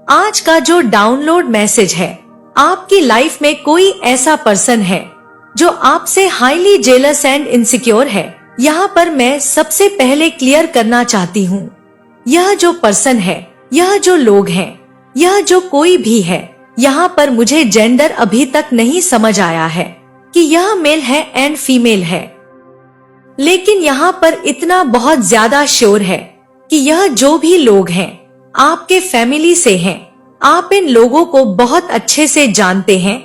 आज का जो डाउनलोड मैसेज है, आपकी लाइफ में कोई ऐसा पर्सन है जो आपसे हाईली जेलस एंड इनसिक्योर है। यहाँ पर मैं सबसे पहले क्लियर करना चाहती हूँ, यह जो पर्सन है, यह जो लोग हैं, यह जो कोई भी है, यहाँ पर मुझे जेंडर अभी तक नहीं समझ आया है कि यह मेल है एंड फीमेल है, लेकिन यहाँ पर इतना बहुत ज्यादा श्योर है कि यह जो भी लोग हैं आपके फैमिली से हैं। आप इन लोगों को बहुत अच्छे से जानते हैं।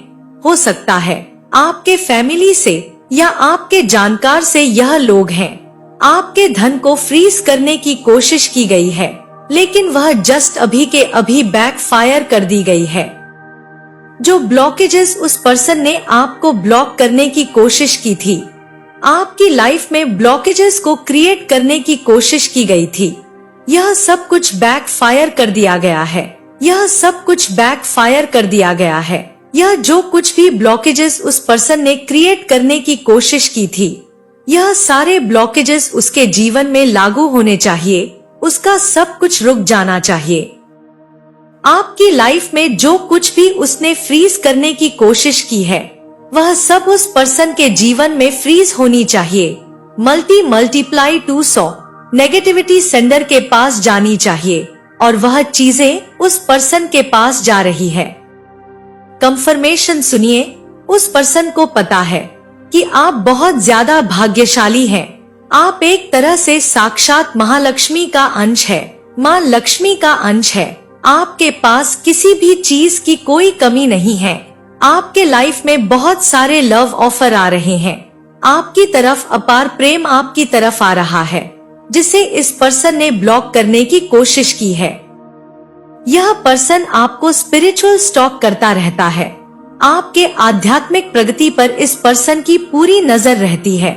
हो सकता है आपके फैमिली से या आपके जानकार से यह लोग हैं। आपके धन को फ्रीज करने की कोशिश की गई है, लेकिन वह जस्ट अभी के अभी बैकफायर कर दी गई है। जो ब्लॉकेजेस उस पर्सन ने आपको ब्लॉक करने की कोशिश की थी, आपकी लाइफ में ब्लॉकेजेस को क्रिएट करने की कोशिश की गई थी, यह सब कुछ बैकफायर कर दिया गया है। यह सब कुछ बैकफायर कर दिया गया है। यह जो कुछ भी ब्लॉकेजेस उस पर्सन ने क्रिएट करने की कोशिश की थी, यह सारे ब्लॉकेजेस उसके जीवन में लागू होने चाहिए। उसका सब कुछ रुक जाना चाहिए। आपकी लाइफ में जो कुछ भी उसने फ्रीज करने की कोशिश की है, वह सब उस पर्सन के जीवन में फ्रीज होनी चाहिए। मल्टीप्लाई टू 100 नेगेटिविटी सेंडर के पास जानी चाहिए और वह चीजें उस पर्सन के पास जा रही है। कंफर्मेशन सुनिए, उस पर्सन को पता है कि आप बहुत ज्यादा भाग्यशाली हैं। आप एक तरह से साक्षात महालक्ष्मी का अंश है, माँ लक्ष्मी का अंश है। आपके पास किसी भी चीज की कोई कमी नहीं है। आपके लाइफ में बहुत सारे लव ऑफर आ रहे हैं। आपकी तरफ अपार प्रेम आपकी तरफ आ रहा है, जिसे इस पर्सन ने ब्लॉक करने की कोशिश की है। यह पर्सन आपको स्पिरिचुअल स्टॉक करता रहता है। आपके आध्यात्मिक प्रगति पर इस पर्सन की पूरी नजर रहती है।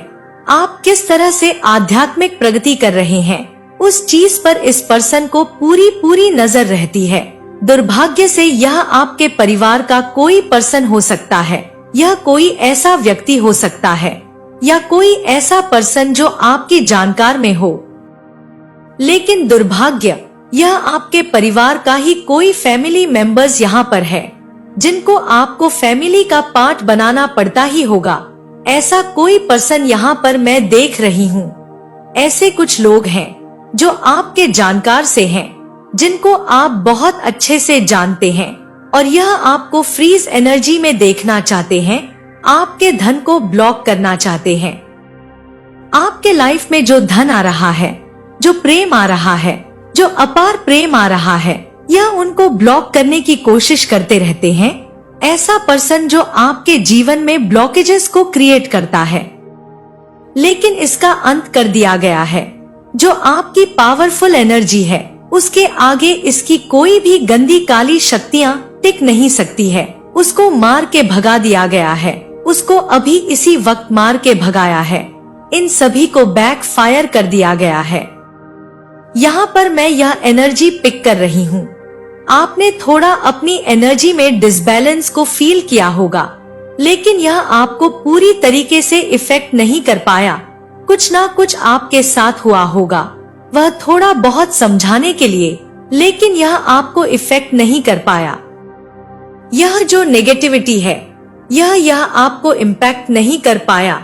आप किस तरह से आध्यात्मिक प्रगति कर रहे हैं, उस चीज पर इस पर्सन को पूरी नजर रहती है। दुर्भाग्य से यह आपके परिवार का कोई पर्सन हो सकता है, यह कोई ऐसा व्यक्ति हो सकता है या कोई ऐसा पर्सन जो आपकी जानकार में हो, लेकिन दुर्भाग्य यह आपके परिवार का ही कोई फैमिली मेंबर्स यहाँ पर है, जिनको आपको फैमिली का पार्ट बनाना पड़ता ही होगा। ऐसा कोई पर्सन यहाँ पर मैं देख रही हूँ। ऐसे कुछ लोग हैं जो आपके जानकार से हैं, जिनको आप बहुत अच्छे से जानते हैं और यह आपको फ्रीज एनर्जी में देखना चाहते हैं। आपके धन को ब्लॉक करना चाहते हैं। आपके लाइफ में जो धन आ रहा है, जो प्रेम आ रहा है, जो अपार प्रेम आ रहा है, यह उनको ब्लॉक करने की कोशिश करते रहते हैं। ऐसा पर्सन जो आपके जीवन में ब्लॉकेजेस को क्रिएट करता है, लेकिन इसका अंत कर दिया गया है। जो आपकी पावरफुल एनर्जी है, उसके आगे इसकी कोई भी गंदी काली शक्तियाँ टिक नहीं सकती है। उसको मार के भगा दिया गया है। उसको अभी इसी वक्त मार के भगाया है। इन सभी को बैक फायर कर दिया गया है। यहाँ पर मैं यह एनर्जी पिक कर रही हूँ। आपने थोड़ा अपनी एनर्जी में डिसबैलेंस को फील किया होगा, लेकिन यह आपको पूरी तरीके से इफेक्ट नहीं कर पाया। कुछ ना कुछ आपके साथ हुआ होगा, वह थोड़ा बहुत समझाने के लिए, लेकिन यह आपको इफेक्ट नहीं कर पाया। यह जो नेगेटिविटी है, यह आपको इम्पैक्ट नहीं कर पाया।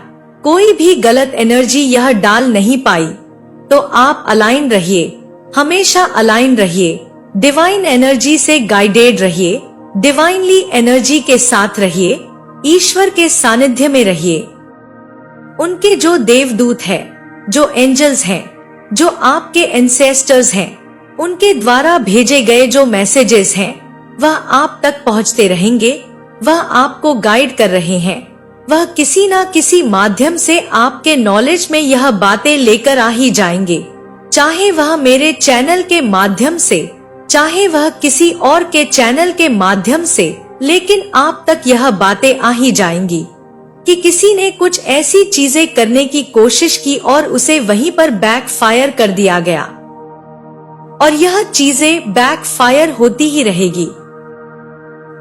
कोई भी गलत एनर्जी यह डाल नहीं पाई। तो आप अलाइन रहिए, हमेशा अलाइन रहिए। डिवाइन एनर्जी से गाइडेड रहिए, डिवाइनली एनर्जी के साथ रहिए, ईश्वर के सानिध्य में रहिए। उनके जो देवदूत है, जो एंजल्स हैं, जो आपके एंसेस्टर्स हैं, उनके द्वारा भेजे गए जो मैसेजेस हैं, वह आप तक पहुंचते रहेंगे। वह आपको गाइड कर रहे हैं। वह किसी ना किसी माध्यम से आपके नॉलेज में यह बातें लेकर आ ही जाएंगे, चाहे वह मेरे चैनल के माध्यम से, चाहे वह किसी और के चैनल के माध्यम से, लेकिन आप तक यह बातें आ ही जाएंगी कि किसी ने कुछ ऐसी चीजें करने की कोशिश की और उसे वहीं पर बैक फायर कर दिया गया, और यह चीजें बैक फायर होती ही रहेगी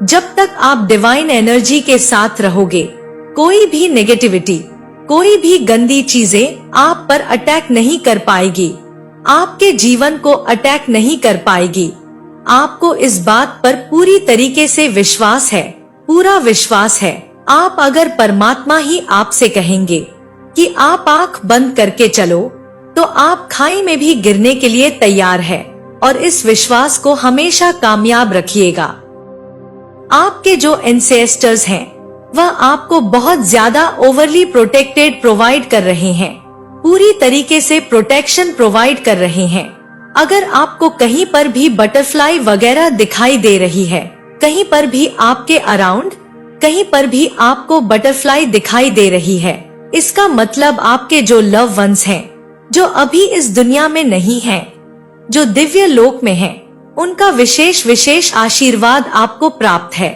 जब तक आप डिवाइन एनर्जी के साथ रहोगे। कोई भी नेगेटिविटी, कोई भी गंदी चीजें आप पर अटैक नहीं कर पाएगी, आपके जीवन को अटैक नहीं कर पाएगी। आपको इस बात पर पूरी तरीके से विश्वास है, पूरा विश्वास है। आप अगर परमात्मा ही आपसे कहेंगे कि आप आंख बंद करके चलो, तो आप खाई में भी गिरने के लिए तैयार है। और इस विश्वास को हमेशा कामयाब रखिएगा। आपके जो एंसेस्टर्स हैं, वह आपको बहुत ज्यादा ओवरली प्रोटेक्टेड प्रोवाइड कर रहे हैं, पूरी तरीके से प्रोटेक्शन प्रोवाइड कर रहे हैं। अगर आपको कहीं पर भी बटरफ्लाई वगैरह दिखाई दे रही है, कहीं पर भी आपके अराउंड, कहीं पर भी आपको बटरफ्लाई दिखाई दे रही है, इसका मतलब आपके जो लव वंस हैं, जो अभी इस दुनिया में नहीं हैं, जो दिव्य लोक में हैं, उनका विशेष आशीर्वाद आपको प्राप्त है।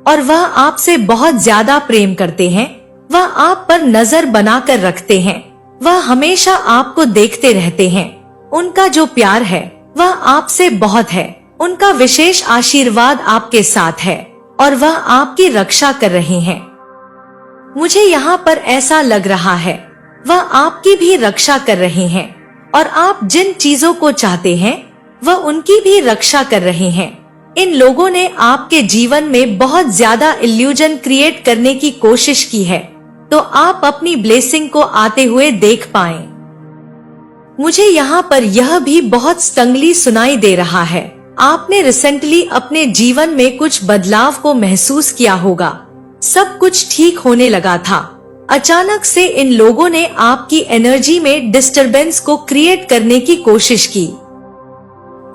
और वह आपसे बहुत ज्यादा प्रेम करते हैं, वह आप पर नजर बनाकर रखते हैं, वह हमेशा आपको देखते रहते हैं। उनका जो प्यार है वह आपसे बहुत है, उनका विशेष आशीर्वाद आपके साथ है और वह आपकी रक्षा कर रहे हैं। मुझे यहाँ पर ऐसा लग रहा है वह आपकी भी रक्षा कर रहे हैं और आप जिन चीजों को चाहते हैं वह उनकी भी रक्षा कर रहे हैं। इन लोगों ने आपके जीवन में बहुत ज्यादा इल्यूजन क्रिएट करने की कोशिश की है, तो आप अपनी ब्लेसिंग को आते हुए देख पाएं। मुझे यहाँ पर यह भी बहुत स्ट्रांगली सुनाई दे रहा है, आपने रिसेंटली अपने जीवन में कुछ बदलाव को महसूस किया होगा। सब कुछ ठीक होने लगा था, अचानक से इन लोगों ने आपकी एनर्जी में डिस्टरबेंस को क्रिएट करने की कोशिश की,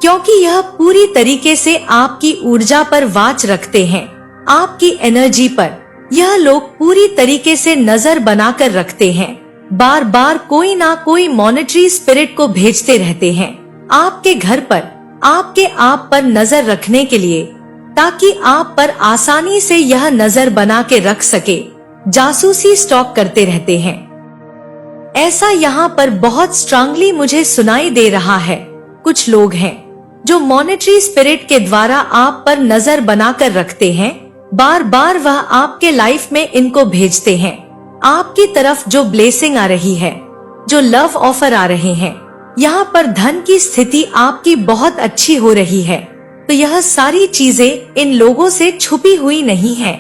क्योंकि यह पूरी तरीके से आपकी ऊर्जा पर वाच रखते हैं, आपकी एनर्जी पर यह लोग पूरी तरीके से नजर बनाकर रखते हैं। बार बार कोई ना कोई मॉनेटरी स्पिरिट को भेजते रहते हैं आपके घर पर, आपके आप पर नजर रखने के लिए, ताकि आप पर आसानी से यह नजर बना के रख सके। जासूसी स्टॉक करते रहते हैं। ऐसा यहाँ पर बहुत स्ट्रांगली मुझे सुनाई दे रहा है। कुछ लोग हैं जो मॉनेटरी स्पिरिट के द्वारा आप पर नजर बनाकर रखते हैं, बार बार वह आपके लाइफ में इनको भेजते हैं। आपकी तरफ जो ब्लेसिंग आ रही है, जो लव ऑफर आ रहे हैं, यहाँ पर धन की स्थिति आपकी बहुत अच्छी हो रही है, तो यह सारी चीजें इन लोगों से छुपी हुई नहीं है।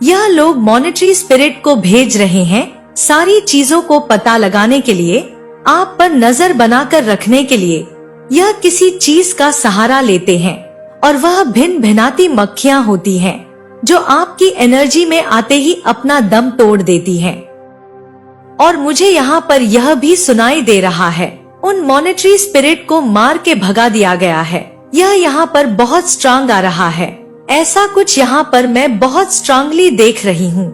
यह लोग मॉनेटरी स्पिरिट को भेज रहे हैं सारी चीजों को पता लगाने के लिए, आप पर नजर बनाकर रखने के लिए। यह किसी चीज का सहारा लेते हैं और वह भिन्न भिन्नाती मक्खियां होती हैं, जो आपकी एनर्जी में आते ही अपना दम तोड़ देती हैं। और मुझे यहाँ पर यह भी सुनाई दे रहा है, उन मॉनेटरी स्पिरिट को मार के भगा दिया गया है। यह यहाँ पर बहुत स्ट्रांग आ रहा है, ऐसा कुछ यहाँ पर मैं बहुत स्ट्रांगली देख रही हूँ।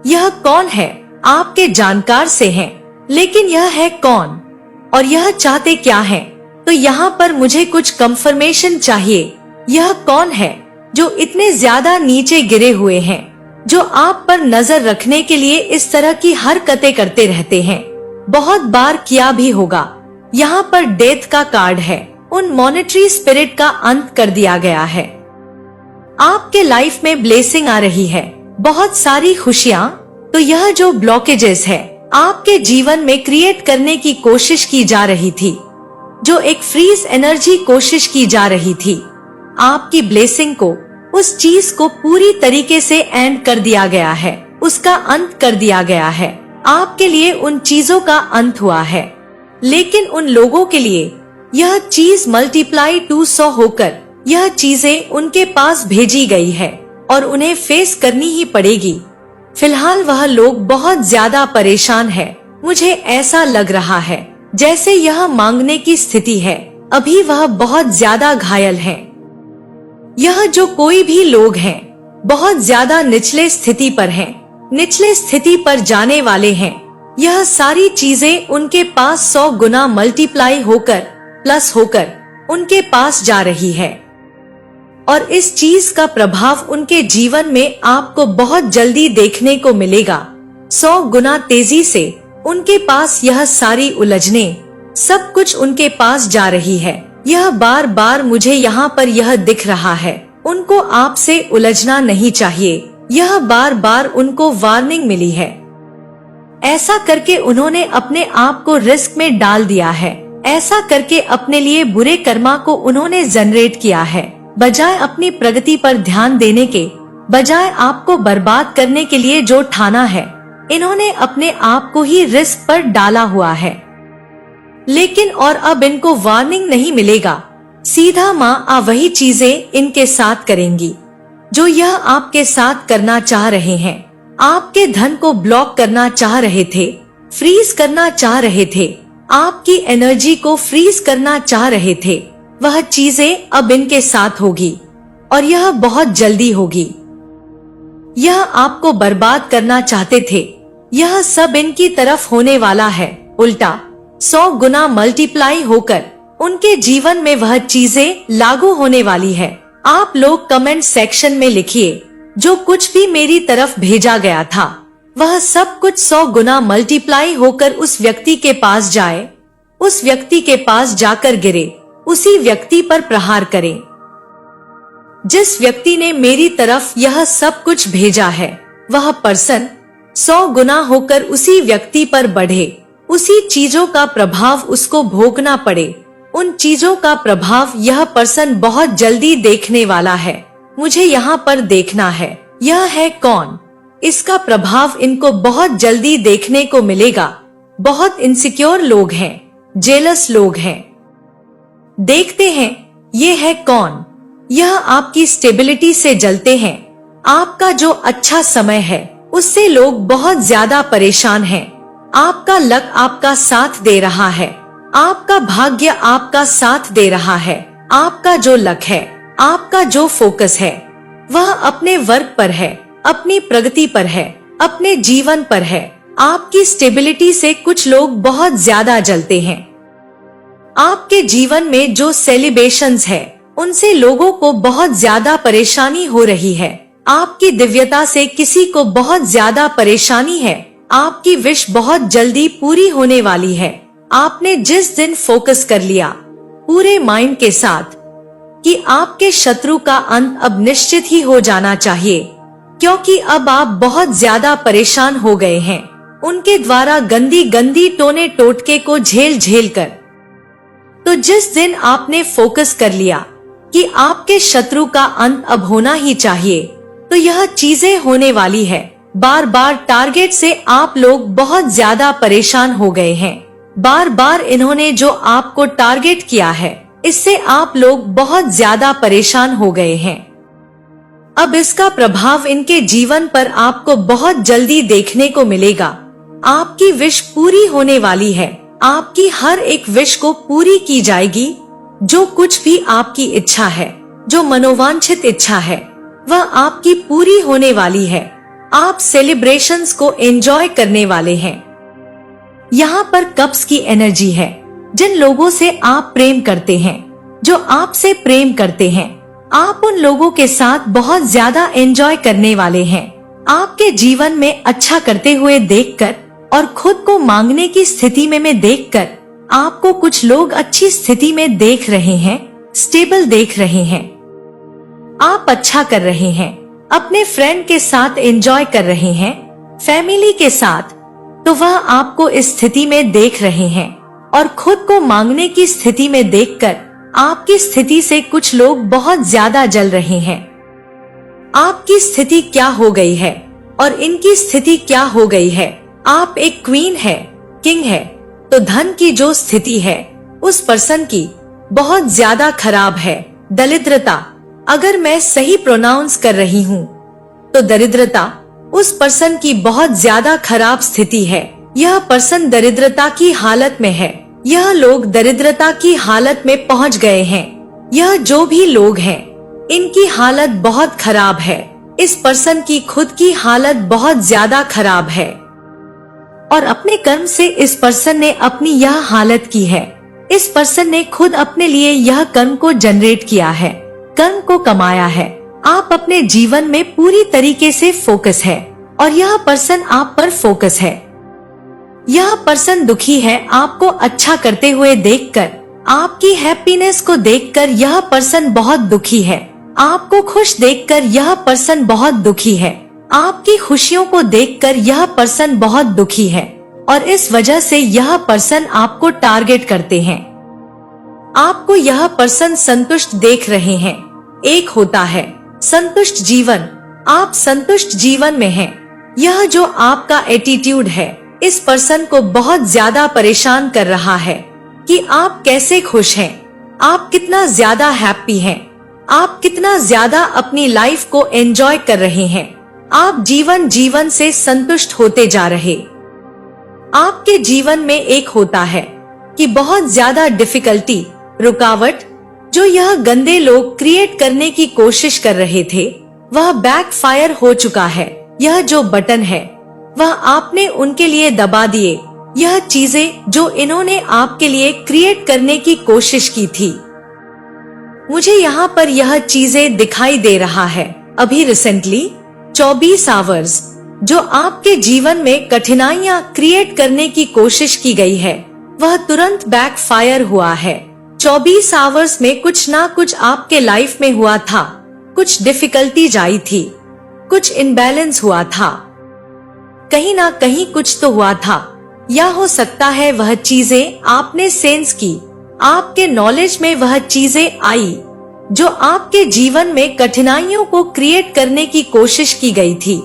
यह कौन है? आपके जानकार से है, लेकिन यह है कौन और यह चाहते क्या है? तो यहाँ पर मुझे कुछ कंफर्मेशन चाहिए। यह कौन है जो इतने ज्यादा नीचे गिरे हुए हैं, जो आप पर नजर रखने के लिए इस तरह की हरकतें करते रहते हैं? बहुत बार किया भी होगा। यहाँ पर डेथ का कार्ड है, उन मॉनेटरी स्पिरिट का अंत कर दिया गया है। आपके लाइफ में ब्लेसिंग आ रही है, बहुत सारी खुशियाँ। तो यह जो ब्लॉकेजेस है आपके जीवन में क्रिएट करने की कोशिश की जा रही थी, जो एक फ्रीज एनर्जी कोशिश की जा रही थी, आपकी ब्लेसिंग को, उस चीज को पूरी तरीके से एंड कर दिया गया है, उसका अंत कर दिया गया है। आपके लिए उन चीजों का अंत हुआ है, लेकिन उन लोगों के लिए यह चीज मल्टीप्लाई 200 होकर यह चीजें उनके पास भेजी गई है और उन्हें फेस करनी ही पड़ेगी। फिलहाल वह लोग बहुत ज्यादा परेशान है। मुझे ऐसा लग रहा है जैसे यह मांगने की स्थिति है, अभी वह बहुत ज्यादा घायल है। यह जो कोई भी लोग हैं बहुत ज्यादा निचले स्थिति पर हैं, निचले स्थिति पर जाने वाले हैं। यह सारी चीजें उनके पास 100 गुना मल्टीप्लाई होकर, प्लस होकर उनके पास जा रही है और इस चीज का प्रभाव उनके जीवन में आपको बहुत जल्दी देखने को मिलेगा। 100 गुना तेजी से उनके पास यह सारी उलझने, सब कुछ उनके पास जा रही है। यह बार बार मुझे यहाँ पर यह दिख रहा है, उनको आपसे उलझना नहीं चाहिए। यह बार बार उनको वार्निंग मिली है। ऐसा करके उन्होंने अपने आप को रिस्क में डाल दिया है। ऐसा करके अपने लिए बुरे कर्मा को उन्होंने जनरेट किया है। बजाय अपनी प्रगति पर ध्यान देने के, बजाय आपको बर्बाद करने के लिए जो ठाना है, इन्होंने अपने आप को ही रिस्क पर डाला हुआ है। लेकिन और अब इनको वार्निंग नहीं मिलेगा, सीधा माँ वही चीजें इनके साथ करेंगी जो यह आपके साथ करना चाह रहे हैं। आपके धन को ब्लॉक करना चाह रहे थे, फ्रीज करना चाह रहे थे, आपकी एनर्जी को फ्रीज करना चाह रहे थे, वह चीजें अब इनके साथ होगी और यह बहुत जल्दी होगी। यह आपको बर्बाद करना चाहते थे, यह सब इनकी तरफ होने वाला है। उल्टा 100 गुना मल्टीप्लाई होकर उनके जीवन में वह चीजें लागू होने वाली है। आप लोग कमेंट सेक्शन में लिखिए, जो कुछ भी मेरी तरफ भेजा गया था वह सब कुछ 100 गुना मल्टीप्लाई होकर उस व्यक्ति के पास जाए, उस व्यक्ति के पास जाकर गिरे, उसी व्यक्ति पर प्रहार करें। जिस व्यक्ति ने मेरी तरफ यह सब कुछ भेजा है वह पर्सन 100 गुना होकर उसी व्यक्ति पर बढ़े, उसी चीजों का प्रभाव उसको भोगना पड़े। उन चीजों का प्रभाव यह पर्सन बहुत जल्दी देखने वाला है। मुझे यहाँ पर देखना है यह है कौन, इसका प्रभाव इनको बहुत जल्दी देखने को मिलेगा। बहुत इनसिक्योर लोग हैं, जेलस लोग हैं। देखते हैं ये है कौन। यह आपकी स्टेबिलिटी से जलते हैं। आपका जो अच्छा समय है उससे लोग बहुत ज्यादा परेशान हैं। आपका लक आपका साथ दे रहा है, आपका भाग्य आपका साथ दे रहा है। आपका जो लक है, आपका जो फोकस है वह अपने वर्क पर है, अपनी प्रगति पर है, अपने जीवन पर है। आपकी स्टेबिलिटी से कुछ लोग बहुत ज्यादा जलते हैं। आपके जीवन में जो सेलिब्रेशंस है उनसे लोगों को बहुत ज्यादा परेशानी हो रही है। आपकी दिव्यता से किसी को बहुत ज्यादा परेशानी है। आपकी विश बहुत जल्दी पूरी होने वाली है। आपने जिस दिन फोकस कर लिया पूरे माइंड के साथ कि आपके शत्रु का अंत अब निश्चित ही हो जाना चाहिए, क्योंकि अब आप बहुत ज्यादा परेशान हो गए हैं उनके द्वारा गंदी गंदी टोने टोटके को झेल झेल कर। तो जिस दिन आपने फोकस कर लिया कि आपके शत्रु का अंत अब होना ही चाहिए, तो यह चीजें होने वाली है। बार बार टारगेट से आप लोग बहुत ज्यादा परेशान हो गए हैं। बार बार इन्होंने जो आपको टारगेट किया है इससे आप लोग बहुत ज्यादा परेशान हो गए हैं। अब इसका प्रभाव इनके जीवन पर आपको बहुत जल्दी देखने को मिलेगा। आपकी विश पूरी होने वाली है। आपकी हर एक विश को पूरी की जाएगी। जो कुछ भी आपकी इच्छा है, जो मनोवांछित इच्छा है, वह आपकी पूरी होने वाली है। आप सेलिब्रेशंस को एंजॉय करने वाले हैं। यहाँ पर कप्स की एनर्जी है। जिन लोगों से आप प्रेम करते हैं, जो आपसे प्रेम करते हैं, आप उन लोगों के साथ बहुत ज्यादा एंजॉय करने वाले हैं। आपके जीवन में अच्छा करते हुए देखकर और खुद को मांगने की स्थिति में देखकर आपको कुछ लोग अच्छी स्थिति में देख रहे हैं, स्टेबल देख रहे हैं। आप अच्छा कर रहे हैं, अपने फ्रेंड के साथ एंजॉय कर रहे हैं, फैमिली के साथ, तो वह आपको इस स्थिति में देख रहे हैं और खुद को मांगने की स्थिति में देखकर आपकी स्थिति से कुछ लोग बहुत ज्यादा जल रहे हैं। आपकी स्थिति क्या हो गई है और इनकी स्थिति क्या हो गई है। आप एक क्वीन है, किंग है, तो धन की जो स्थिति है उस पर्सन की बहुत ज्यादा खराब है। दरिद्रता, अगर मैं सही प्रोनाउंस कर रही हूँ तो दरिद्रता उस पर्सन की बहुत ज्यादा खराब स्थिति है। यह पर्सन दरिद्रता की हालत में है। यह लोग दरिद्रता की हालत में पहुंच गए हैं। यह जो भी लोग हैं इनकी हालत बहुत खराब है। इस पर्सन की खुद की हालत बहुत ज्यादा खराब है और अपने कर्म से इस पर्सन ने अपनी यह हालत की है। इस पर्सन ने खुद अपने लिए यह कर्म को जनरेट किया है, कर्म को कमाया है। आप अपने जीवन में पूरी तरीके से फोकस है और यह पर्सन आप पर फोकस है। यह पर्सन दुखी है आपको अच्छा करते हुए देखकर। आपकी हैप्पीनेस को देखकर यह पर्सन बहुत दुखी है। आपको खुश देखकर यह पर्सन बहुत दुखी है। आपकी खुशियों को देखकर यह पर्सन बहुत दुखी है और इस वजह से यह पर्सन आपको टारगेट करते हैं। आपको यह पर्सन संतुष्ट देख रहे हैं। एक होता है संतुष्ट जीवन, आप संतुष्ट जीवन में हैं। यह जो आपका एटीट्यूड है इस पर्सन को बहुत ज्यादा परेशान कर रहा है कि आप कैसे खुश हैं, आप कितना ज्यादा हैप्पी हैं, आप कितना ज्यादा अपनी लाइफ को एंजॉय कर रहे हैं, आप जीवन से संतुष्ट होते जा रहे। आपके जीवन में एक होता है कि बहुत ज्यादा डिफिकल्टी, रुकावट जो यह गंदे लोग क्रिएट करने की कोशिश कर रहे थे वह बैकफायर हो चुका है। यह जो बटन है वह आपने उनके लिए दबा दिए। यह चीजें जो इन्होंने आपके लिए क्रिएट करने की कोशिश की थी, मुझे यहाँ पर यह चीजें दिखाई दे रहा है। अभी रिसेंटली 24 आवर्स जो आपके जीवन में कठिनाइयां क्रिएट करने की कोशिश की गई है वह तुरंत बैकफायर हुआ है। 24 आवर्स में कुछ ना कुछ आपके लाइफ में हुआ था, कुछ डिफिकल्टीज आई थी, कुछ इनबैलेंस हुआ था, कहीं ना कहीं कुछ तो हुआ था। या हो सकता है वह चीजें आपने सेंस की, आपके नॉलेज में वह चीजें आई जो आपके जीवन में कठिनाइयों को क्रिएट करने की कोशिश की गई थी,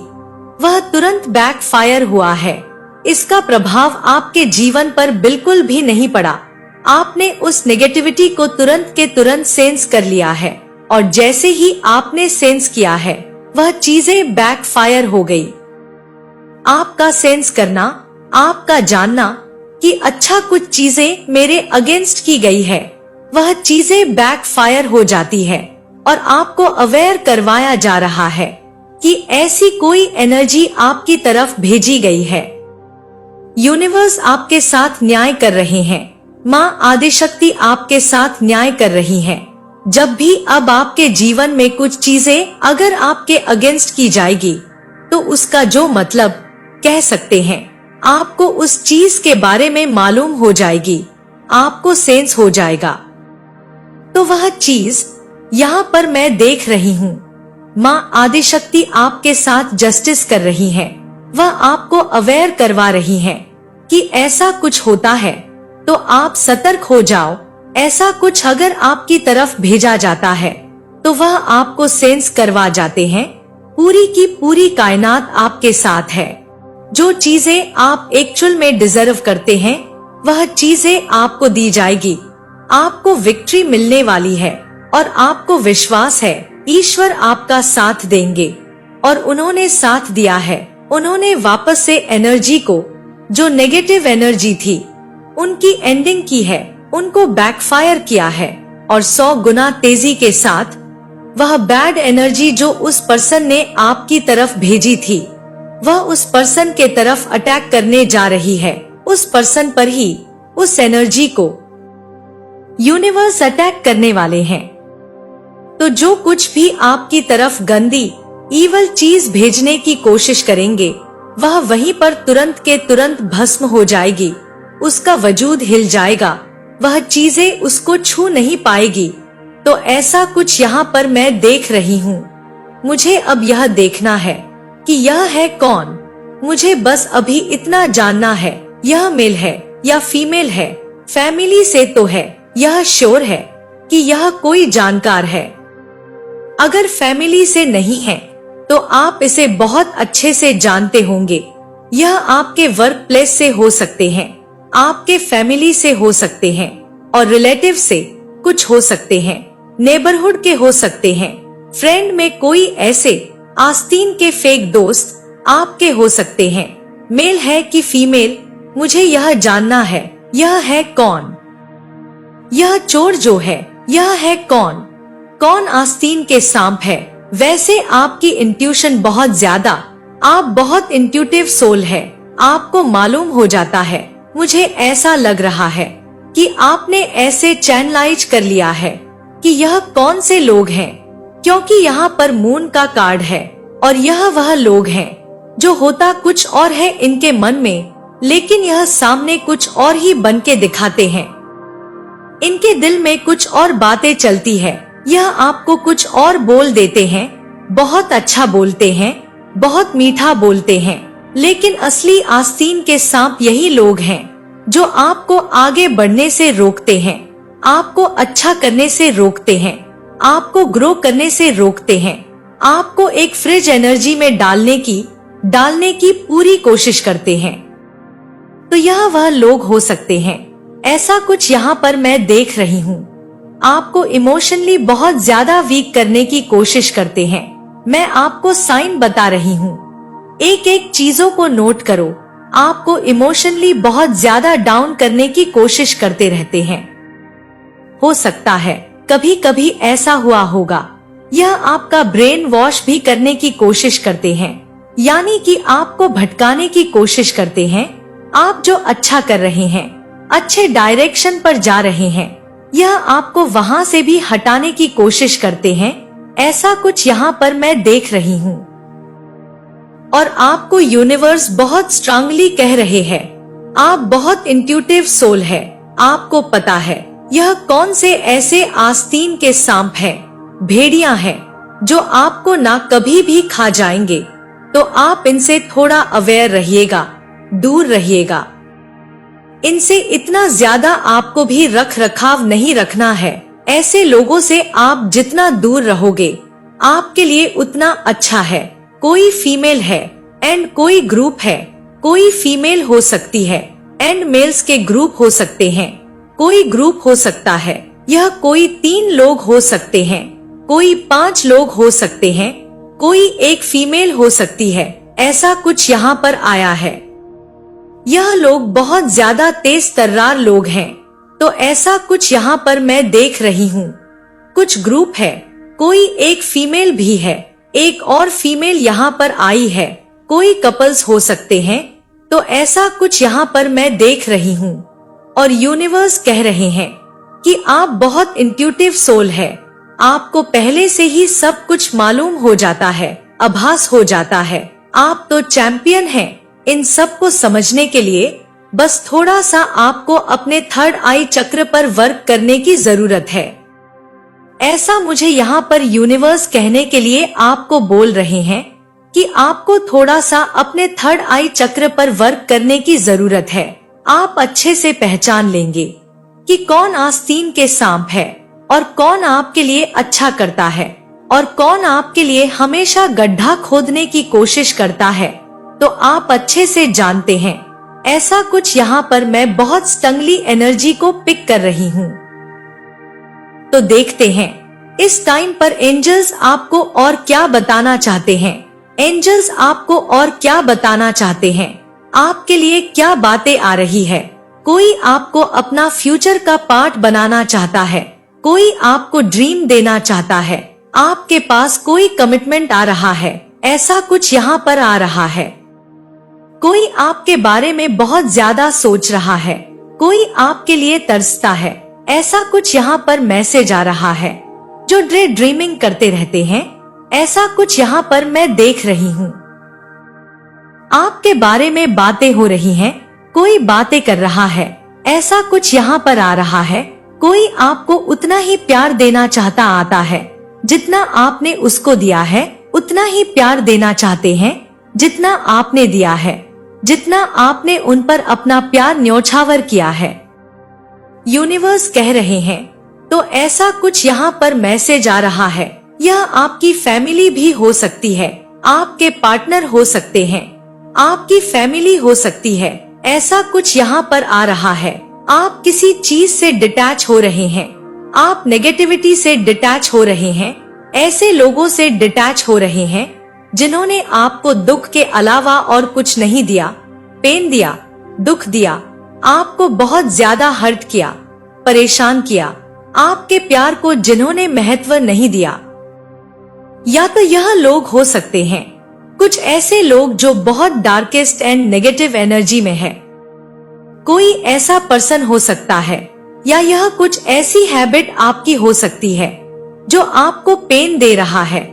वह तुरंत बैकफायर हुआ है। इसका प्रभाव आपके जीवन पर बिल्कुल भी नहीं पड़ा। आपने उस नेगेटिविटी को तुरंत के तुरंत सेंस कर लिया है और जैसे ही आपने सेंस किया है वह चीजें बैकफायर हो गई। आपका सेंस करना, आपका जानना कि अच्छा कुछ चीजें मेरे अगेंस्ट की गई है, वह चीजें बैकफायर हो जाती है और आपको अवेयर करवाया जा रहा है कि ऐसी कोई एनर्जी आपकी तरफ भेजी गई है। यूनिवर्स आपके साथ न्याय कर रहे हैं, माँ आदिशक्ति आपके साथ न्याय कर रही है। जब भी अब आपके जीवन में कुछ चीजें अगर आपके अगेंस्ट की जाएगी तो उसका जो मतलब कह सकते हैं आपको उस चीज के बारे में मालूम हो जाएगी, आपको सेंस हो जाएगा। तो वह चीज यहाँ पर मैं देख रही हूँ, माँ आदिशक्ति आपके साथ जस्टिस कर रही है। वह आपको अवेयर करवा रही है कि ऐसा कुछ होता है तो आप सतर्क हो जाओ। ऐसा कुछ अगर आपकी तरफ भेजा जाता है तो वह आपको सेंस करवा जाते हैं। पूरी की पूरी कायनात आपके साथ है। जो चीजें आप एक्चुअल में डिजर्व करते हैं वह चीजें आपको दी जाएगी। आपको विक्ट्री मिलने वाली है और आपको विश्वास है ईश्वर आपका साथ देंगे और उन्होंने साथ दिया है। उन्होंने वापस से एनर्जी को, जो नेगेटिव एनर्जी थी, उनकी एंडिंग की है, उनको बैकफायर किया है और 100 गुना तेजी के साथ वह बैड एनर्जी जो उस पर्सन ने आपकी तरफ भेजी थी वह उस पर्सन के तरफ अटैक करने जा रही है। उस पर्सन पर ही उस एनर्जी को यूनिवर्स अटैक करने वाले हैं। तो जो कुछ भी आपकी तरफ गंदी ईवल चीज भेजने की कोशिश करेंगे वह वहीं पर तुरंत के तुरंत भस्म हो जाएगी। उसका वजूद हिल जाएगा, वह चीजें उसको छू नहीं पाएगी। तो ऐसा कुछ यहाँ पर मैं देख रही हूँ। मुझे अब यह देखना है कि यह है कौन। मुझे बस अभी इतना जानना है, यह मेल है या फीमेल है। फैमिली से तो है, यह श्योर है कि यह कोई जानकार है। अगर फैमिली से नहीं है तो आप इसे बहुत अच्छे से जानते होंगे। यह आपके वर्क प्लेस से हो सकते हैं, आपके फैमिली से हो सकते हैं और रिलेटिव से कुछ हो सकते हैं, नेबरहुड के हो सकते हैं, फ्रेंड में कोई ऐसे आस्तीन के फेक दोस्त आपके हो सकते हैं। मेल है कि फीमेल, मुझे यह जानना है, यह है कौन। यह चोर जो है, यह है कौन। कौन आस्तीन के सांप है। वैसे आपकी इंट्यूशन बहुत ज्यादा, आप बहुत इंट्यूटिव सोल है। आपको मालूम हो जाता है, मुझे ऐसा लग रहा है कि आपने ऐसे चैनलाइज कर लिया है कि यह कौन से लोग हैं, क्योंकि यहाँ पर मून का कार्ड है और यह वह लोग हैं जो होता कुछ और है इनके मन में, लेकिन यह सामने कुछ और ही बन के दिखाते हैं। इनके दिल में कुछ और बातें चलती है, यह आपको कुछ और बोल देते हैं। बहुत अच्छा बोलते हैं, बहुत मीठा बोलते हैं, लेकिन असली आस्तीन के सांप यही लोग हैं जो आपको आगे बढ़ने से रोकते हैं। आपको अच्छा करने से रोकते हैं, आपको ग्रो करने से रोकते हैं, आपको एक फ्रिज एनर्जी में डालने की पूरी कोशिश करते हैं। तो यह वह लोग हो सकते हैं, ऐसा कुछ यहाँ पर मैं देख रही हूँ। आपको इमोशनली बहुत ज्यादा वीक करने की कोशिश करते हैं। मैं आपको साइन बता रही हूँ, एक एक चीजों को नोट करो। आपको इमोशनली बहुत ज्यादा डाउन करने की कोशिश करते रहते हैं। हो सकता है कभी कभी ऐसा हुआ होगा, यह आपका ब्रेन वॉश भी करने की कोशिश करते हैं, यानी कि आपको भटकाने की कोशिश करते हैं। आप जो अच्छा कर रहे हैं, अच्छे डायरेक्शन पर जा रहे हैं, यह आपको वहां से भी हटाने की कोशिश करते हैं। ऐसा कुछ यहाँ पर मैं देख रही हूँ। और आपको यूनिवर्स बहुत स्ट्रांगली कह रहे हैं, आप बहुत इंट्यूटिव सोल है। आपको पता है यह कौन से ऐसे आस्तीन के सांप हैं, भेड़िया हैं, जो आपको ना कभी भी खा जाएंगे। तो आप इनसे थोड़ा अवेयर रहिएगा, दूर रहिएगा। इनसे इतना ज्यादा आपको भी रख रखाव नहीं रखना है। ऐसे लोगों से आप जितना दूर रहोगे, आपके लिए उतना अच्छा है। कोई फीमेल है एंड कोई ग्रुप है, कोई फीमेल हो सकती है एंड मेल्स के ग्रुप हो सकते हैं, कोई ग्रुप हो सकता है। यह कोई 3 लोग हो सकते हैं, कोई 5 लोग हो सकते हैं, कोई एक फीमेल हो सकती है। ऐसा कुछ यहाँ पर आया है। यह लोग बहुत ज्यादा तेज तर्रार लोग हैं। तो ऐसा कुछ यहाँ पर मैं देख रही हूँ। कुछ ग्रुप है, कोई एक फीमेल भी है, एक और फीमेल यहाँ पर आई है, कोई कपल्स हो सकते हैं। तो ऐसा कुछ यहाँ पर मैं देख रही हूँ। और यूनिवर्स कह रहे हैं कि आप बहुत इंट्यूटिव सोल है। आपको पहले से ही सब कुछ मालूम हो जाता है, आभास हो जाता है। आप तो चैंपियन हैं इन सब को समझने के लिए। बस थोड़ा सा आपको अपने थर्ड आई चक्र पर वर्क करने की जरूरत है। ऐसा मुझे यहाँ पर यूनिवर्स कहने के लिए आपको बोल रहे हैं कि आपको थोड़ा सा अपने थर्ड आई चक्र पर वर्क करने की जरूरत है। आप अच्छे से पहचान लेंगे कि कौन आस्तीन के सांप है और कौन आपके लिए अच्छा करता है और कौन आपके लिए हमेशा गड्ढा खोदने की कोशिश करता है। तो आप अच्छे से जानते हैं। ऐसा कुछ यहाँ पर मैं बहुत स्ट्रांगली एनर्जी को पिक कर रही हूँ। तो देखते हैं इस टाइम पर एंजल्स आपको और क्या बताना चाहते हैं। एंजल्स आपको और क्या बताना चाहते हैं, आपके लिए क्या बातें आ रही है। कोई आपको अपना फ्यूचर का पार्ट बनाना चाहता है, कोई आपको ड्रीम देना चाहता है, आपके पास कोई कमिटमेंट आ रहा है। ऐसा कुछ यहाँ पर आ रहा है। कोई आपके बारे में बहुत ज्यादा सोच रहा है, कोई आपके लिए तरसता है। ऐसा कुछ यहाँ पर मैसेज आ रहा है। जो ड्रीमिंग करते रहते हैं, ऐसा कुछ यहाँ पर मैं देख रही हूँ। आपके बारे में बातें हो रही हैं, कोई बातें कर रहा है। ऐसा कुछ यहाँ पर आ रहा है। कोई आपको उतना ही प्यार देना चाहता आता है, जितना आपने उसको दिया है। उतना ही प्यार देना चाहते हैं जितना आपने दिया है, जितना आपने उन पर अपना प्यार न्योछावर किया है। यूनिवर्स कह रहे हैं। तो ऐसा कुछ यहाँ पर मैसेज आ रहा है। यह आपकी फैमिली भी हो सकती है, आपके पार्टनर हो सकते हैं, आपकी फैमिली हो सकती है। ऐसा कुछ यहाँ पर आ रहा है। आप किसी चीज से डिटैच हो रहे हैं, आप नेगेटिविटी से डिटैच हो रहे हैं, ऐसे लोगों से डिटैच हो रहे हैं जिन्होंने आपको दुख के अलावा और कुछ नहीं दिया, पेन दिया, दुख दिया, आपको बहुत ज्यादा हर्ट किया, परेशान किया, आपके प्यार को जिन्होंने महत्व नहीं दिया। या तो यह लोग हो सकते हैं कुछ ऐसे लोग जो बहुत डार्केस्ट एंड नेगेटिव एनर्जी में है। कोई ऐसा पर्सन हो सकता है, या यह कुछ ऐसी हैबिट आपकी हो सकती है जो आपको पेन दे रहा है,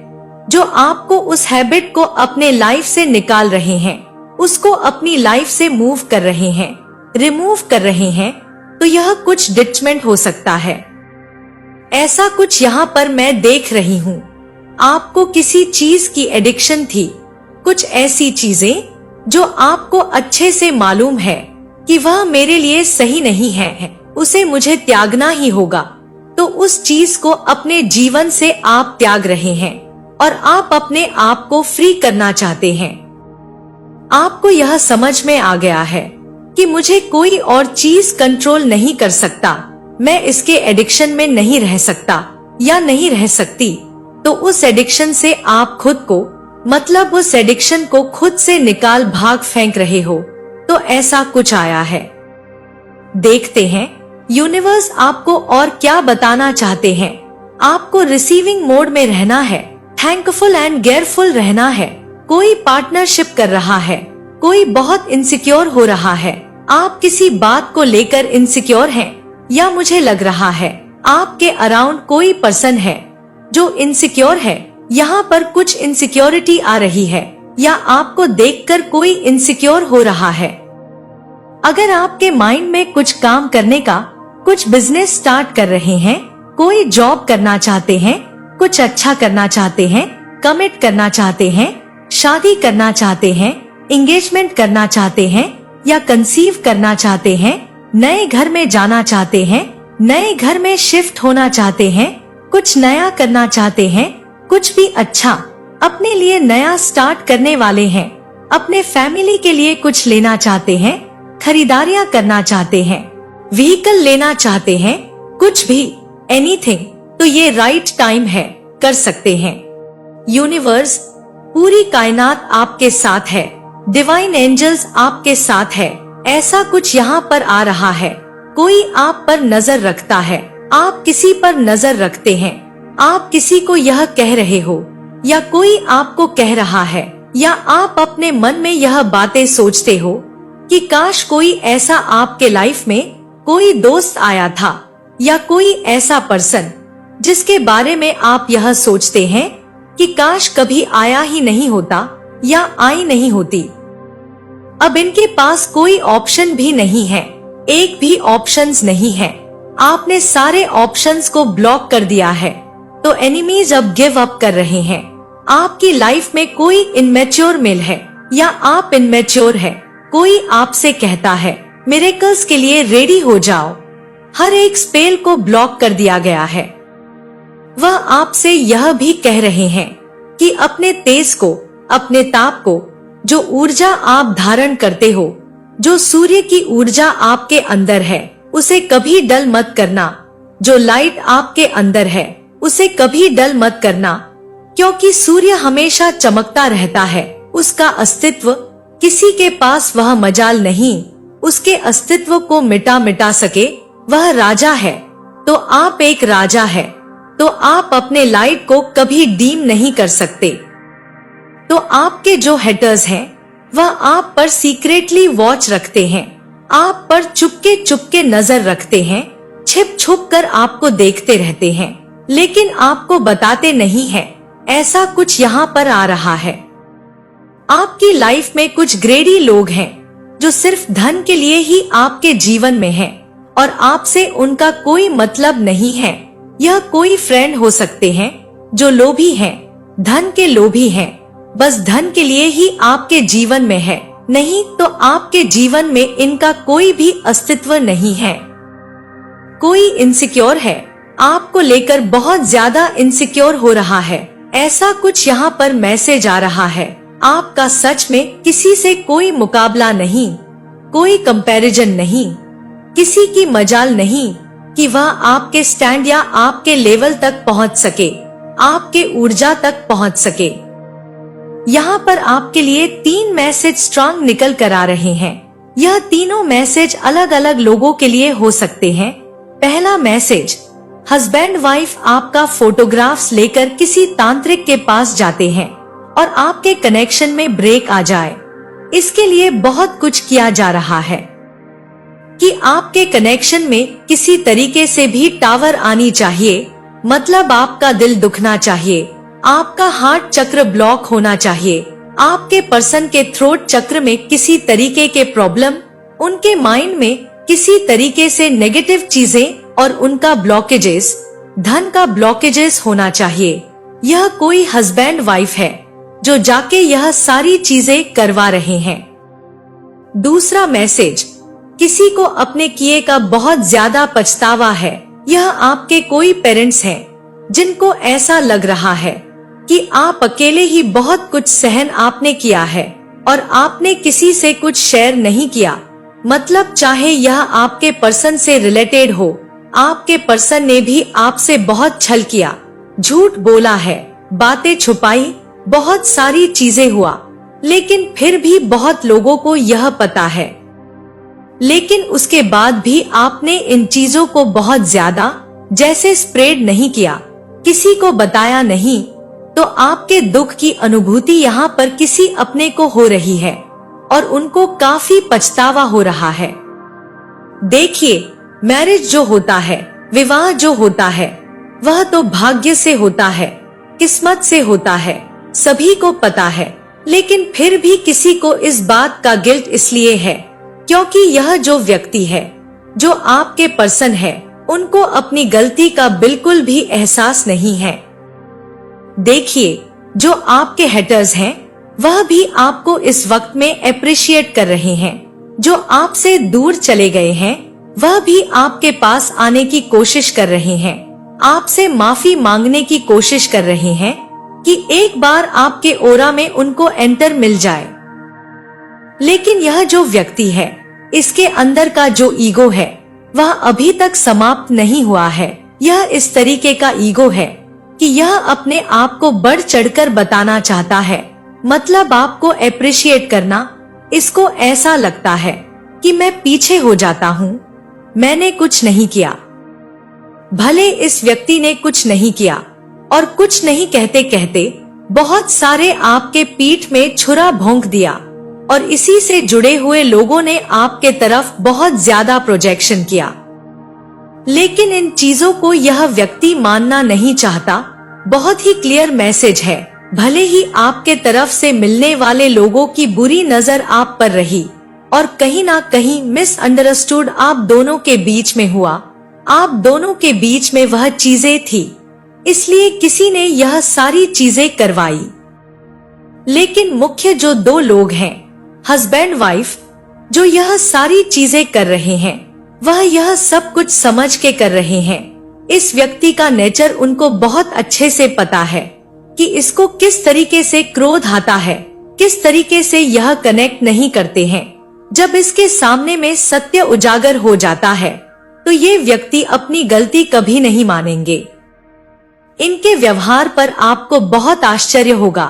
जो आपको उस हैबिट को अपने लाइफ से निकाल रहे हैं, उसको अपनी लाइफ से मूव कर रहे हैं, रिमूव कर रहे हैं। तो यह कुछ डिटैचमेंट हो सकता है। ऐसा कुछ यहाँ पर मैं देख रही हूँ। आपको किसी चीज की एडिक्शन थी, कुछ ऐसी चीजें जो आपको अच्छे से मालूम है कि वह मेरे लिए सही नहीं है, उसे मुझे त्यागना ही होगा। तो उस चीज को अपने जीवन से आप त्याग रहे हैं और आप अपने आप को फ्री करना चाहते हैं। आपको यह समझ में आ गया है कि मुझे कोई और चीज कंट्रोल नहीं कर सकता, मैं इसके एडिक्शन में नहीं रह सकता या नहीं रह सकती। तो उस एडिक्शन से आप खुद को, मतलब उस एडिक्शन को खुद से निकाल भाग फेंक रहे हो। तो ऐसा कुछ आया है। देखते हैं यूनिवर्स आपको और क्या बताना चाहते हैं। आपको रिसीविंग मोड में रहना है, थैंकफुल एंड ग्रेटफुल रहना है। कोई पार्टनरशिप कर रहा है, कोई बहुत इनसिक्योर हो रहा है। आप किसी बात को लेकर इनसिक्योर हैं, या मुझे लग रहा है आपके अराउंड कोई पर्सन है जो इनसिक्योर है। यहाँ पर कुछ इनसिक्योरिटी आ रही है, या आपको देखकर कोई इनसिक्योर हो रहा है। अगर आपके माइंड में कुछ काम करने का, कुछ बिजनेस स्टार्ट कर रहे हैं, कोई जॉब करना चाहते हैं, कुछ अच्छा करना चाहते हैं, कमिट करना चाहते हैं, शादी करना चाहते हैं, एंगेजमेंट करना चाहते हैं, या कंसीव करना चाहते हैं, नए घर में जाना चाहते हैं, नए घर में शिफ्ट होना चाहते हैं, कुछ नया करना चाहते हैं, कुछ भी अच्छा अपने लिए नया स्टार्ट करने वाले हैं, अपने फैमिली के लिए कुछ लेना चाहते हैं, खरीदारियां करना चाहते हैं, व्हीकल लेना चाहते हैं, कुछ भी, एनीथिंग, तो ये राइट टाइम है, कर सकते हैं। यूनिवर्स, पूरी कायनात आपके साथ है, डिवाइन एंजल्स आपके साथ है। ऐसा कुछ यहाँ पर आ रहा है। कोई आप पर नजर रखता है, आप किसी पर नजर रखते हैं, आप किसी को यह कह रहे हो, या कोई आपको कह रहा है, या आप अपने मन में यह बातें सोचते हो कि काश कोई ऐसा आपके लाइफ में कोई दोस्त आया था, या कोई ऐसा पर्सन जिसके बारे में आप यह सोचते हैं कि काश कभी आया ही नहीं होता या आई नहीं होती। अब इनके पास कोई ऑप्शन भी नहीं है, एक भी ऑप्शंस नहीं है। आपने सारे ऑप्शंस को ब्लॉक कर दिया है। तो एनिमीज अब गिव अप कर रहे हैं। आपकी लाइफ में कोई इनमेच्योर मेल है, या आप इनमेच्योर है। कोई आपसे कहता है मिरेकल्स के लिए रेडी हो जाओ। हर एक स्पेल को ब्लॉक कर दिया गया है। वह आपसे यह भी कह रहे हैं कि अपने तेज को, अपने ताप को, जो ऊर्जा आप धारण करते हो, जो सूर्य की ऊर्जा आपके अंदर है, उसे कभी डल मत करना। जो लाइट आपके अंदर है, उसे कभी डल मत करना, क्योंकि सूर्य हमेशा चमकता रहता है। उसका अस्तित्व किसी के पास वह मजाल नहीं उसके अस्तित्व को मिटा सके। वह राजा है, तो आप एक राजा है। तो आप अपने लाइट को कभी डीम नहीं कर सकते। तो आपके जो हेटर्स हैं, वह आप पर सीक्रेटली वॉच रखते हैं, आप पर चुपके नजर रखते हैं, छुप कर आपको देखते रहते हैं, लेकिन आपको बताते नहीं हैं। ऐसा कुछ यहाँ पर आ रहा है। आपकी लाइफ में कुछ ग्रेडी लोग हैं जो सिर्फ धन के लिए ही आपके जीवन में हैं, और आपसे उनका कोई मतलब नहीं है। यह कोई फ्रेंड हो सकते हैं जो लोभी हैं, धन के लोभी हैं, बस धन के लिए ही आपके जीवन में है, नहीं तो आपके जीवन में इनका कोई भी अस्तित्व नहीं है। कोई इनसिक्योर है, आपको लेकर बहुत ज्यादा इनसिक्योर हो रहा है। ऐसा कुछ यहाँ पर मैसेज आ रहा है। आपका सच में किसी से कोई मुकाबला नहीं, कोई कंपैरिजन नहीं, किसी की मजाल नहीं कि वह आपके स्टैंड या आपके लेवल तक पहुंच सके, आपके ऊर्जा तक पहुंच सके। यहाँ पर आपके लिए 3 मैसेज स्ट्रांग निकल कर आ रहे हैं। यह तीनों मैसेज अलग अलग लोगों के लिए हो सकते हैं। पहला मैसेज, हस्बैंड वाइफ आपका फोटोग्राफ्स लेकर किसी तांत्रिक के पास जाते हैं और आपके कनेक्शन में ब्रेक आ जाए। इसके लिए बहुत कुछ किया जा रहा है कि आपके कनेक्शन में किसी तरीके से भी टावर आनी चाहिए, मतलब आपका दिल दुखना चाहिए, आपका हार्ट चक्र ब्लॉक होना चाहिए, आपके पर्सन के थ्रोट चक्र में किसी तरीके के प्रॉब्लम, उनके माइंड में किसी तरीके से नेगेटिव चीजें और उनका ब्लॉकेजेस, धन का ब्लॉकेजेस होना चाहिए। यह कोई हस्बैंड वाइफ है जो जाके यह सारी चीजें करवा रहे हैं। दूसरा मैसेज, किसी को अपने किए का बहुत ज्यादा पछतावा है। यह आपके कोई पेरेंट्स हैं जिनको ऐसा लग रहा है कि आप अकेले ही बहुत कुछ सहन आपने किया है और आपने किसी से कुछ शेयर नहीं किया। मतलब चाहे यह आपके पर्सन से रिलेटेड हो, आपके पर्सन ने भी आपसे बहुत छल किया, झूठ बोला है, बातें छुपाई, बहुत सारी चीजें हुआ, लेकिन फिर भी बहुत लोगों को यह पता है। लेकिन उसके बाद भी आपने इन चीजों को बहुत ज्यादा जैसे स्प्रेड नहीं किया, किसी को बताया नहीं, तो आपके दुख की अनुभूति यहाँ पर किसी अपने को हो रही है और उनको काफी पछतावा हो रहा है। देखिए, मैरिज जो होता है, विवाह जो होता है, वह तो भाग्य से होता है, किस्मत से होता है, सभी को पता है। लेकिन फिर भी किसी को इस बात का गिल्ट इसलिए है क्योंकि यह जो व्यक्ति है, जो आपके पर्सन है, उनको अपनी गलती का बिल्कुल भी एहसास नहीं है। देखिए, जो आपके हेटर्स हैं, वह भी आपको इस वक्त में अप्रिशिएट कर रहे हैं। जो आपसे दूर चले गए हैं, वह भी आपके पास आने की कोशिश कर रहे हैं, आपसे माफी मांगने की कोशिश कर रहे हैं कि एक बार आपके ओरा में उनको एंटर मिल जाए। लेकिन यह जो व्यक्ति है, इसके अंदर का जो ईगो है, वह अभी तक समाप्त नहीं हुआ है। यह इस तरीके का ईगो है कि यह अपने आप को बढ़ चढ़कर बताना चाहता है, मतलब आपको अप्रिशिएट करना। इसको ऐसा लगता है कि मैं पीछे हो जाता हूँ, मैंने कुछ नहीं किया। भले इस व्यक्ति ने कुछ नहीं किया और कुछ नहीं कहते कहते बहुत सारे आपके पीठ में छुरा भोंक दिया और इसी से जुड़े हुए लोगों ने आपके तरफ बहुत ज्यादा प्रोजेक्शन किया। लेकिन इन चीजों को यह व्यक्ति मानना नहीं चाहता। बहुत ही क्लियर मैसेज है, भले ही आपके तरफ से मिलने वाले लोगों की बुरी नजर आप पर रही और कहीं ना कहीं मिसअंडरस्टूड आप दोनों के बीच में हुआ, आप दोनों के बीच में वह चीजें थी, इसलिए किसी ने यह सारी चीजें करवाई। लेकिन मुख्य जो दो लोग हैं, हस्बैंड वाइफ, जो यह सारी चीजें कर रहे हैं, वह यह सब कुछ समझ के कर रहे हैं। इस व्यक्ति का नेचर उनको बहुत अच्छे से पता है कि इसको किस तरीके से क्रोध आता है, किस तरीके से यह कनेक्ट नहीं करते हैं। जब इसके सामने में सत्य उजागर हो जाता है तो ये व्यक्ति अपनी गलती कभी नहीं मानेंगे। इनके व्यवहार पर आपको बहुत आश्चर्य होगा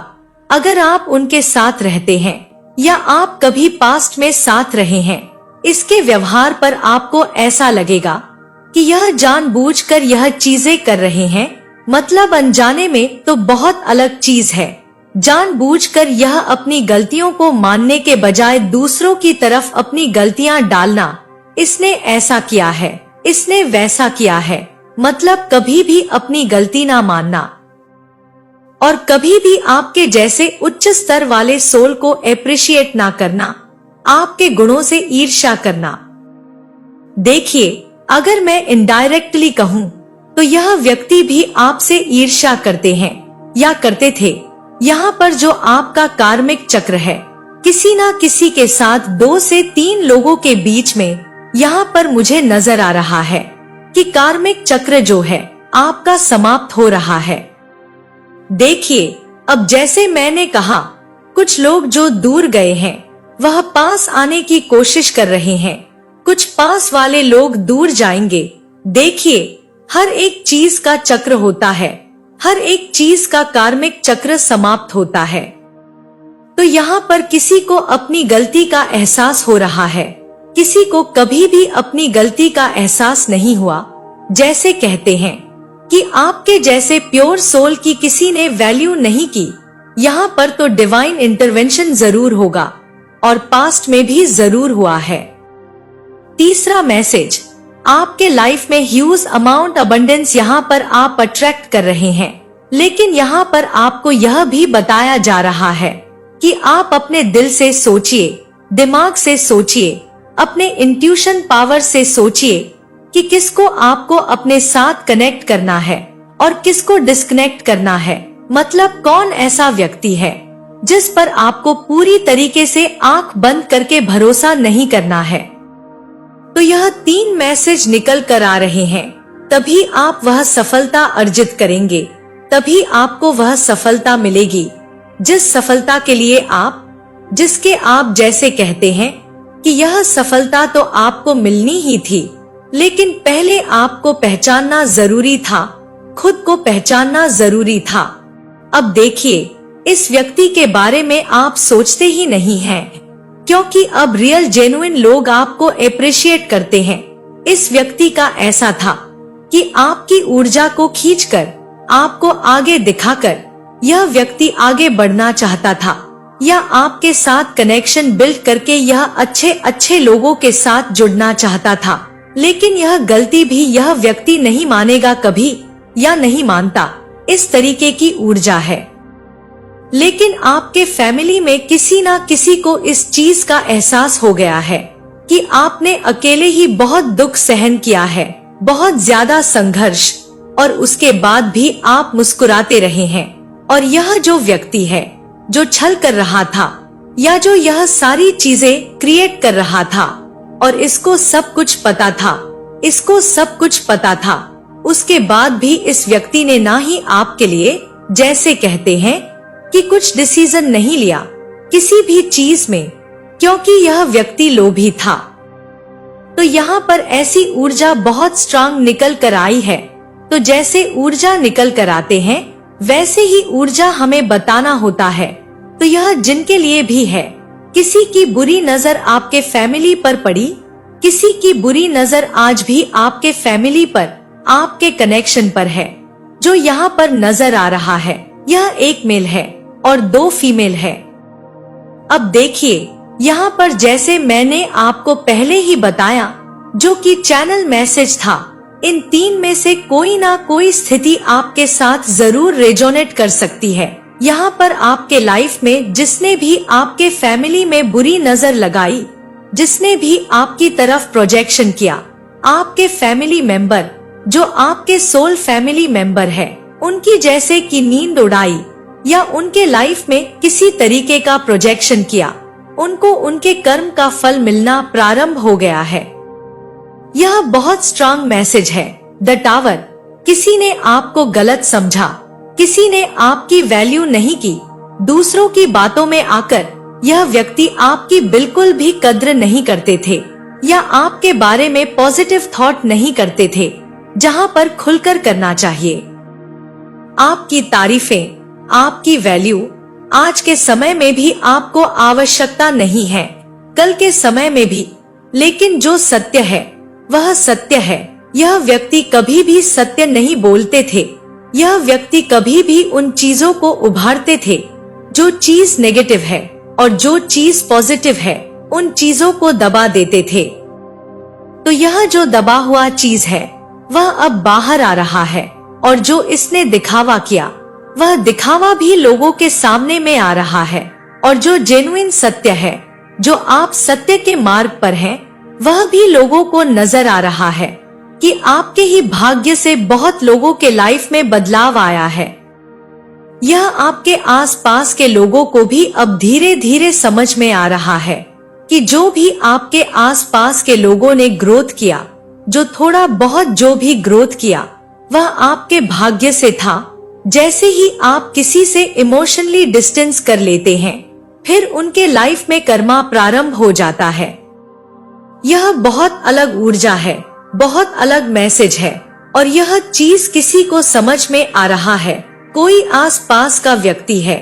अगर आप उनके साथ रहते हैं या आप कभी पास्ट में साथ रहे हैं। इसके व्यवहार पर आपको ऐसा लगेगा कि यह जानबूझकर यह चीजें कर रहे हैं, मतलब अनजाने में तो बहुत अलग चीज है। जानबूझकर यह अपनी गलतियों को मानने के बजाय दूसरों की तरफ अपनी गलतियां डालना, इसने ऐसा किया है, इसने वैसा किया है, मतलब कभी भी अपनी गलती ना मानना और कभी भी आपके जैसे उच्च स्तर वाले सोल को अप्रिशिएट ना करना, आपके गुणों से ईर्ष्या करना। देखिए, अगर मैं इनडायरेक्टली कहूँ तो यह व्यक्ति भी आपसे ईर्ष्या करते हैं या करते थे। यहाँ पर जो आपका कार्मिक चक्र है, किसी ना किसी के साथ 2 से 3 लोगों के बीच में, यहाँ पर मुझे नजर आ रहा है कि कार्मिक चक्र जो है आपका समाप्त हो रहा है। देखिए, अब जैसे मैंने कहा, कुछ लोग जो दूर गए हैं वह पास आने की कोशिश कर रहे हैं, कुछ पास वाले लोग दूर जाएंगे। देखिए, हर एक चीज का चक्र होता है, हर एक चीज का कार्मिक चक्र समाप्त होता है। तो यहाँ पर किसी को अपनी गलती का एहसास हो रहा है, किसी को कभी भी अपनी गलती का एहसास नहीं हुआ। जैसे कहते हैं कि आपके जैसे प्योर सोल की किसी ने वैल्यू नहीं की, यहाँ पर तो डिवाइन इंटरवेंशन जरूर होगा और पास्ट में भी जरूर हुआ है। तीसरा मैसेज, आपके लाइफ में ह्यूज अमाउंट अबंडेंस यहाँ पर आप अट्रैक्ट कर रहे हैं, लेकिन यहाँ पर आपको यह भी बताया जा रहा है कि आप अपने दिल से सोचिए, दिमाग से सोचिए, अपने इंट्यूशन पावर से सोचिए कि किसको आपको अपने साथ कनेक्ट करना है और किसको डिस्कनेक्ट करना है। मतलब कौन ऐसा व्यक्ति है जिस पर आपको पूरी तरीके से आंख बंद करके भरोसा नहीं करना है। तो यह 3 मैसेज निकल कर आ रहे हैं। तभी आप वह सफलता अर्जित करेंगे, तभी आपको वह सफलता मिलेगी जिस सफलता के लिए जिसके आप जैसे कहते हैं कि यह सफलता तो आपको मिलनी ही थी, लेकिन पहले आपको पहचानना जरूरी था, खुद को पहचानना जरूरी था। अब देखिए, इस व्यक्ति के बारे में आप सोचते ही नहीं हैं, क्योंकि अब रियल जेन्युइन लोग आपको अप्रिशिएट करते हैं। इस व्यक्ति का ऐसा था कि आपकी ऊर्जा को खींचकर, आपको आगे दिखाकर यह व्यक्ति आगे बढ़ना चाहता था, या आपके साथ कनेक्शन बिल्ड करके यह अच्छे लोगों के साथ जुड़ना चाहता था। लेकिन यह गलती भी यह व्यक्ति नहीं मानेगा कभी, या नहीं मानता। इस तरीके की ऊर्जा है। लेकिन आपके फैमिली में किसी ना किसी को इस चीज का एहसास हो गया है कि आपने अकेले ही बहुत दुख सहन किया है, बहुत ज्यादा संघर्ष, और उसके बाद भी आप मुस्कुराते रहे हैं। और यह जो व्यक्ति है जो छल कर रहा था, या जो यह सारी चीजें क्रिएट कर रहा था, और इसको सब कुछ पता था, उसके बाद भी इस व्यक्ति ने ना ही आपके लिए, जैसे कहते हैं कि कुछ डिसीजन नहीं लिया किसी भी चीज में, क्योंकि यह व्यक्ति लोभी था। तो यहाँ पर ऐसी ऊर्जा बहुत स्ट्रांग निकल कर आई है। तो जैसे ऊर्जा निकल कर आते हैं, वैसे ही ऊर्जा हमें बताना होता है। तो यह जिनके लिए भी है, किसी की बुरी नजर आपके फैमिली पर पड़ी, किसी की बुरी नजर आज भी आपके फैमिली पर, आपके कनेक्शन पर है, जो यहाँ पर नजर आ रहा है, यह एक मेल है और 2 फीमेल है। अब देखिए, यहाँ पर जैसे मैंने आपको पहले ही बताया, जो कि चैनल मैसेज था, इन 3 में से कोई ना कोई स्थिति आपके साथ जरूर रेजोनेट कर सकती है। यहाँ पर आपके लाइफ में जिसने भी आपके फैमिली में बुरी नजर लगाई, जिसने भी आपकी तरफ प्रोजेक्शन किया, आपके फैमिली मेंबर जो आपके सोल फैमिली मेंबर है, उनकी जैसे की नींद उड़ाई, या उनके लाइफ में किसी तरीके का प्रोजेक्शन किया, उनको उनके कर्म का फल मिलना प्रारंभ हो गया है। यह बहुत स्ट्रांग मैसेज है। द टावर, किसी ने आपको गलत समझा, किसी ने आपकी वैल्यू नहीं की, दूसरों की बातों में आकर यह व्यक्ति आपकी बिल्कुल भी कद्र नहीं करते थे, या आपके बारे में पॉजिटिव थॉट नहीं करते थे, जहां पर खुलकर करना चाहिए। आपकी तारीफें, आपकी वैल्यू आज के समय में भी आपको आवश्यकता नहीं है, कल के समय में भी। लेकिन जो सत्य है वह सत्य है। यह व्यक्ति कभी भी सत्य नहीं बोलते थे। यह व्यक्ति कभी भी उन चीजों को उभारते थे जो चीज नेगेटिव है, और जो चीज पॉजिटिव है उन चीजों को दबा देते थे। तो यह जो दबा हुआ चीज है वह अब बाहर आ रहा है, और जो इसने दिखावा किया वह दिखावा भी लोगों के सामने में आ रहा है। और जो जेन्युइन सत्य है, जो आप सत्य के मार्ग पर हैं, वह भी लोगों को नजर आ रहा है कि आपके ही भाग्य से बहुत लोगों के लाइफ में बदलाव आया है। यह आपके आसपास के लोगों को भी अब धीरे धीरे समझ में आ रहा है कि जो भी आपके आसपास के लोगों ने ग्रोथ किया, जो थोड़ा बहुत जो भी ग्रोथ किया, वह आपके भाग्य से था। जैसे ही आप किसी से इमोशनली डिस्टेंस कर लेते हैं, फिर उनके लाइफ में कर्मा प्रारंभ हो जाता है। यह बहुत अलग ऊर्जा है, बहुत अलग मैसेज है, और यह चीज किसी को समझ में आ रहा है। कोई आसपास का व्यक्ति है,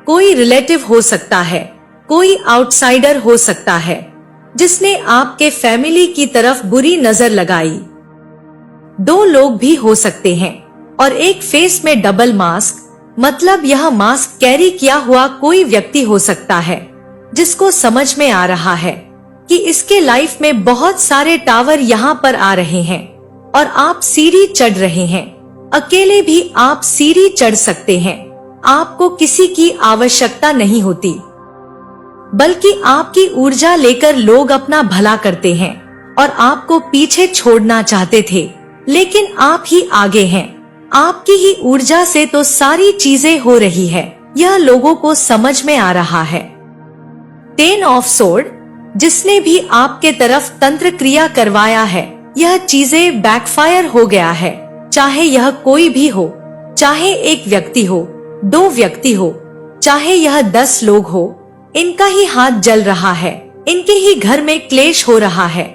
कोई रिलेटिव हो सकता है, कोई आउटसाइडर हो सकता है, जिसने आपके फैमिली की तरफ बुरी नजर लगाई। 2 लोग भी हो सकते हैं, और एक फेस में डबल मास्क, मतलब यह मास्क कैरी किया हुआ कोई व्यक्ति हो सकता है, जिसको समझ में आ रहा है कि इसके लाइफ में बहुत सारे टावर यहाँ पर आ रहे हैं, और आप सीढ़ी चढ़ रहे हैं। अकेले भी आप सीढ़ी चढ़ सकते हैं। आपको किसी की आवश्यकता नहीं होती, बल्कि आपकी ऊर्जा लेकर लोग अपना भला करते हैं, और आपको पीछे छोड़ना चाहते थे, लेकिन आप ही आगे हैं। आपकी ही ऊर्जा से तो सारी चीजें हो रही है। यह लोगों को समझ में आ रहा है। 10 ऑफ सोर्ड, जिसने भी आपके तरफ तंत्र क्रिया करवाया है, यह चीजें बैकफायर हो गया है। चाहे यह कोई भी हो, चाहे एक व्यक्ति हो, 2 व्यक्ति हो, चाहे यह 10 लोग हो, इनका ही हाथ जल रहा है, इनके ही घर में क्लेश हो रहा है।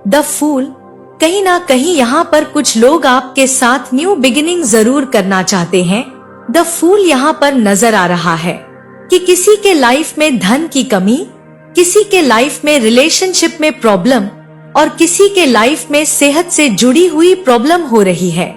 द फूल, कहीं ना कहीं यहाँ पर कुछ लोग आपके साथ न्यू बिगिनिंग जरूर करना चाहते हैं। द फूल यहाँ पर नजर आ रहा है कि किसी के लाइफ में धन की कमी, किसी के लाइफ में रिलेशनशिप में प्रॉब्लम और किसी के लाइफ में सेहत से जुड़ी हुई प्रॉब्लम हो रही है।